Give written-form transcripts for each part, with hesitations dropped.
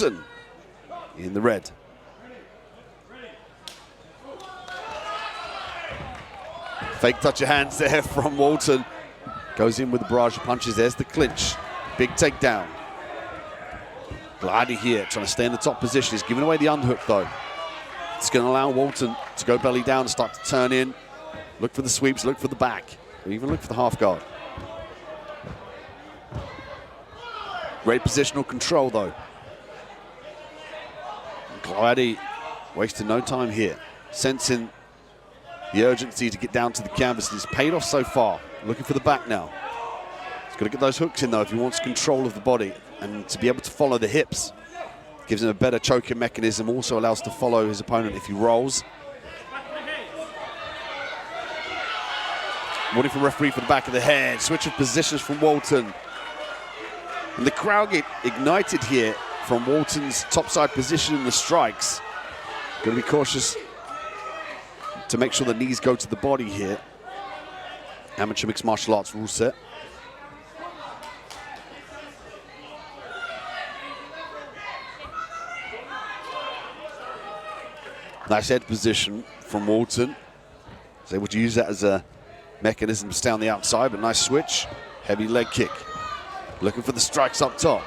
Walton in the red. Fake touch of hands there from Walton. Goes in with the barrage of punches. There's the clinch. Big takedown. Gloady here trying to stay in the top position. He's giving away the underhook though. It's going to allow Walton to go belly down and start to turn in. Look for the sweeps, look for the back, or even look for the half guard. Great positional control though. Gloady wasting no time here, sensing the urgency to get down to the canvas. It's paid off so far. Looking for the back now. He's got to get those hooks in though if he wants control of the body and to be able to follow the hips. Gives him a better choking mechanism, also allows to follow his opponent if he rolls. Warning from referee for the back of the head. Switch of positions from Walton. And the crowd get ignited here from Walton's topside position in the strikes. Going to be cautious to make sure the knees go to the body here. Amateur mixed martial arts rule set. Nice head position from Walton. He's able to use that as a mechanism to stay on the outside, but nice switch. Heavy leg kick. Looking for the strikes up top.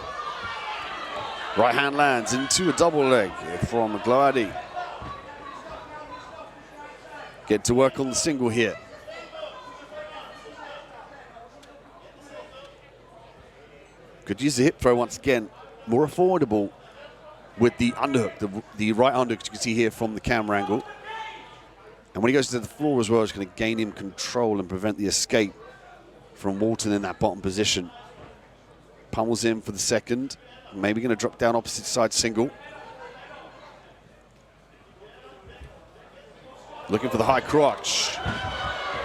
Right hand lands into a double leg from Gloady. Get to work on the single here. Could use the hip throw once again. More affordable with the underhook, the right underhook you can see here from the camera angle. And when he goes to the floor as well, it's going to gain him control and prevent the escape from Walton in that bottom position. Pummels in for the second. Maybe going to drop down opposite side single. Looking for the high crotch.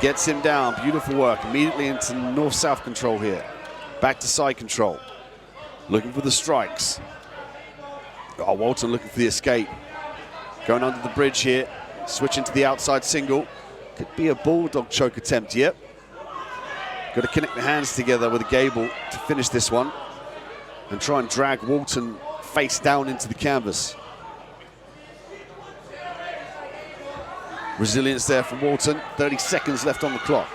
Gets him down. Beautiful work. Immediately into north-south control here. Back to side control. Looking for the strikes. Oh, Walton looking for the escape. Going under the bridge here. Switching to the outside single. Could be a bulldog choke attempt, yep. Got to connect the hands together with a gable to finish this one. And try and drag Walton face down into the canvas. Resilience there from Walton. 30 seconds left on the clock.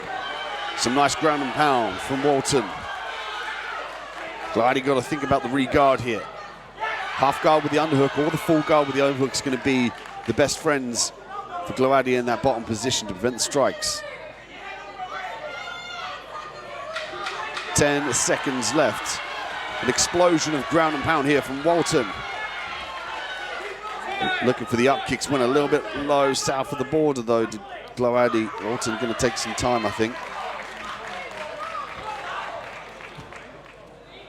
Some nice ground and pound from Walton. Gloady got to think about the re-guard here. Half guard with the underhook or the full guard with the overhook is going to be the best friends for Gloady in that bottom position to prevent the strikes. 10 seconds left. An explosion of ground and pound here from Walton. Looking for the up kicks, went a little bit low south of the border though to Gloady. Walton going to take some time, I think.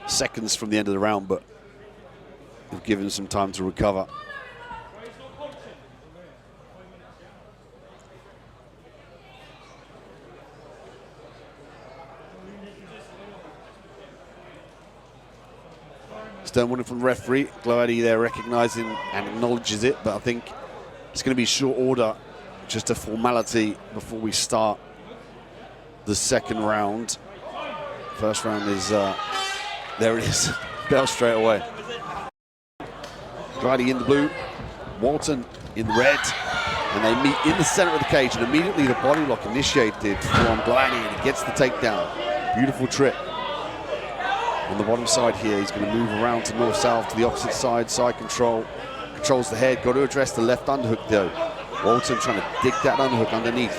Seconds from the end of the round, but they've given him some time to recover. Stern warning from the referee. Gloady there recognizing and acknowledges it, but I think it's going to be short order, just a formality before we start the second round. First round is, there it is, bell straight away. Gloady in the blue, Walton in the red, and they meet in the center of the cage, and immediately the body lock initiated from Gloady, and he gets the takedown. Beautiful trip. On the bottom side here, he's going to move around to north-south to the opposite side, side control. Controls the head, got to address the left underhook though. Walton trying to dig that underhook underneath.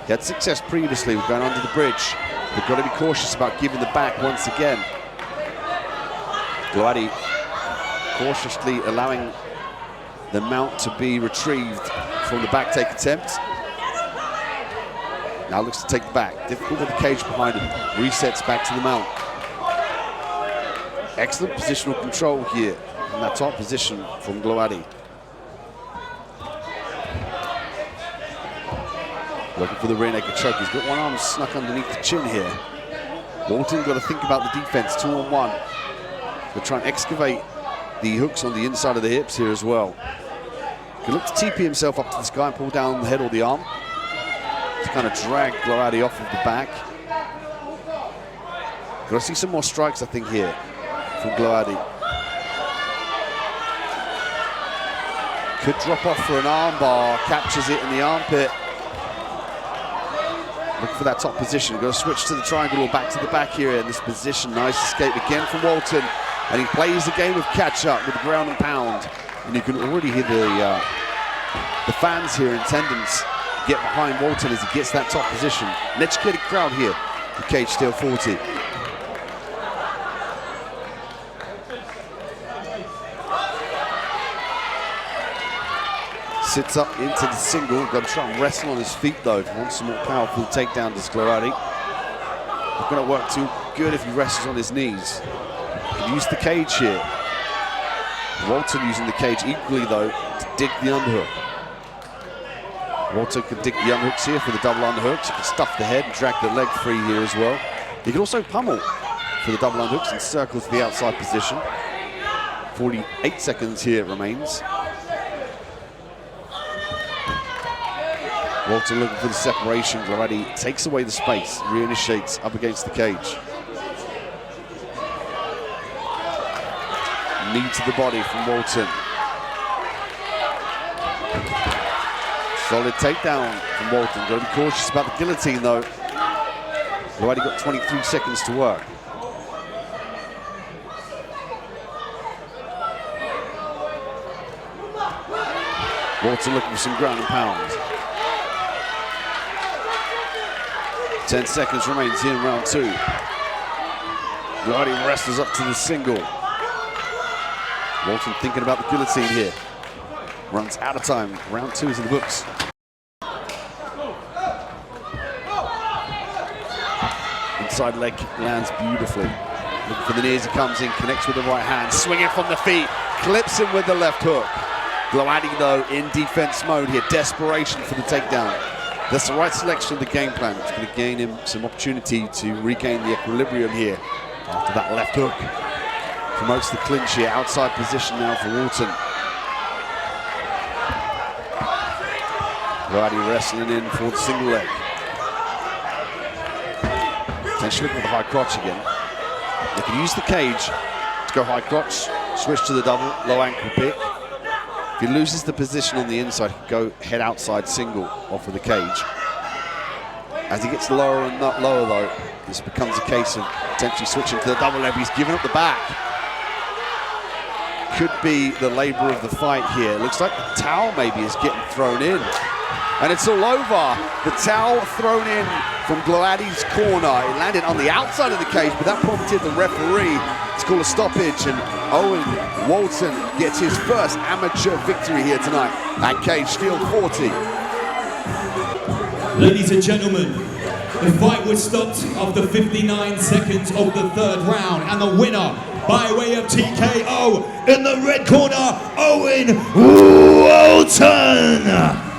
He had success previously with going under the bridge. They've got to be cautious about giving the back once again. Gloady cautiously allowing the mount to be retrieved from the back take attempt. Now looks to take the back. Difficult with the cage behind him. Resets back to the mount. Excellent positional control here in that top position from Gloady. Looking for the rear naked choke. He's got one arm snuck underneath the chin here. Walton got to think about the defense, 2-on-1. He'll try and excavate the hooks on the inside of the hips here as well. He'll look to TP himself up to the sky and pull down the head or the arm to kind of drag Gloady off of the back. Got to see some more strikes, I think, here from Gloady. Could drop off for an armbar, captures it in the armpit. Looking for that top position. Going to switch to the triangle or back to the back here in this position. Nice escape again from Walton. And he plays the game of catch-up with the ground and pound. And you can already hear the fans here in attendance get behind Walton as he gets that top position. An educated crowd here at Cage Steel 40. Sits up into the single. Going to try and wrestle on his feet though. Wants some more powerful takedown, does Gloady. Not going to work too good if he wrestles on his knees. Can use the cage here. Walton using the cage equally though to dig the underhook. Walton can dig the underhooks here for the double underhooks. He can stuff the head and drag the leg free here as well. He can also pummel for the double underhooks and circle to the outside position. 48 seconds here remains. Walton looking for the separation. Gloady takes away the space, reinitiates up against the cage. Knee to the body from Walton. Solid takedown from Walton. Got to be cautious about the guillotine though. Gloady got 23 seconds to work. Walton looking for some ground and pound. 10 seconds remains here in round two. Gloady wrestles up to the single. Walton thinking about the guillotine here. Runs out of time. Round two is in the books. Inside leg kick lands beautifully. Looking for the knee as he comes in, connects with the right hand, swinging from the feet, clips him with the left hook. Gloady though in defense mode here, desperation for the takedown. That's the right selection of the game plan. It's going to gain him some opportunity to regain the equilibrium here after that left hook. Promotes the clinch here, outside position now for Walton. Gloady wrestling in for the single leg. Potentially with the high crotch again. They can use the cage to go high crotch, switch to the double, low ankle pick. If he loses the position on the inside, he can go head outside single off of the cage. As he gets lower and not lower though, this becomes a case of potentially switching to the double leg. He's giving up the back. Could be the labor of the fight here. Looks like the towel maybe is getting thrown in. And it's all over. The towel thrown in from Gloady's corner. It landed on the outside of the cage, but that prompted the referee to call a stoppage, and Owen Walton gets his first amateur victory here tonight at Cage Steel 40. Ladies and gentlemen, the fight was stopped after 59 seconds of the third round, and the winner by way of TKO in the red corner, Owen Walton.